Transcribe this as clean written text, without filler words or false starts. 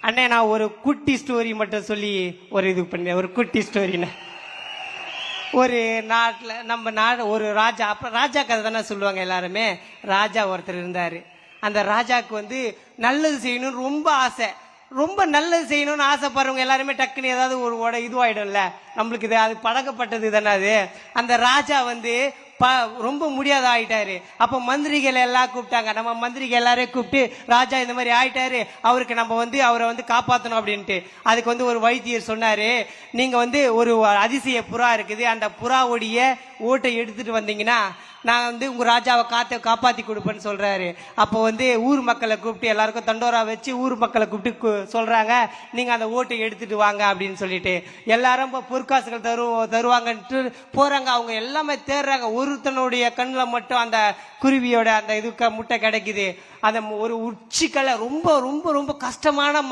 அண்ணே நான் ஒரு குட்டி ஸ்டோரி மட்டும் சொல்லி ஒரு இது பண்ண ஒரு குட்டி ஸ்டோரின்னு ஒரு நாட்டில் நம்ம நாடு ஒரு ராஜா, அப்புறம் ராஜா கதை தானே சொல்லுவாங்க எல்லாருமே. ராஜா ஒருத்தர் இருந்தார். அந்த ராஜாவுக்கு வந்து நல்லது செய்யணும்னு ரொம்ப ஆசை. ரொம்ப நல்லது செய்யணும்னு ஆசைப்படுறவங்க எல்லாருமே டக்குன்னு ஏதாவது ஒரு இதுவாயிடும்ல, நம்மளுக்கு இது அது பழக்கப்பட்டது தானே அது. அந்த ராஜா வந்து ரொம்ப முடியாத ஆயிட்டாரு. அப்ப மந்திரிகள் எல்லாம் கூப்பிட்டாங்க. நம்ம மந்திரிகள் எல்லாரையும் கூப்பிட்டு, ராஜா இந்த மாதிரி ஆயிட்டாரு, அவருக்கு நம்ம வந்து அவரை வந்து காப்பாற்றணும் அப்படின்ட்டு. அதுக்கு வந்து ஒரு வைத்தியர் சொன்னாரு, நீங்க வந்து ஒரு அதிசய புறா இருக்குது, அந்த புறாவுடைய ஓட்டை எடுத்துட்டு வந்தீங்கன்னா நான் வந்து உங்க ராஜாவை காப்பாத்தி கொடுப்பேன்னு சொல்றாரு. அப்போ வந்து ஊர் மக்களை கூப்பிட்டு எல்லாருக்கும் தண்டோரா வச்சு ஊர் மக்களை கூப்பிட்டு சொல்றாங்க, நீங்க அந்த ஓட்டை எடுத்துட்டு வாங்க அப்படின்னு சொல்லிட்டு. எல்லாரும் பொற்காசுகள் தருவாங்கன்ட்டு போறாங்க. அவங்க எல்லாமே தேடுறாங்க. ஒருத்தனுடைய கண்ணில் மட்டும் அந்த குருவியோட அந்த முட்டை கிடைக்குது. அந்த ஒரு உச்சிக்கலை ரொம்ப ரொம்ப ரொம்ப கஷ்டமான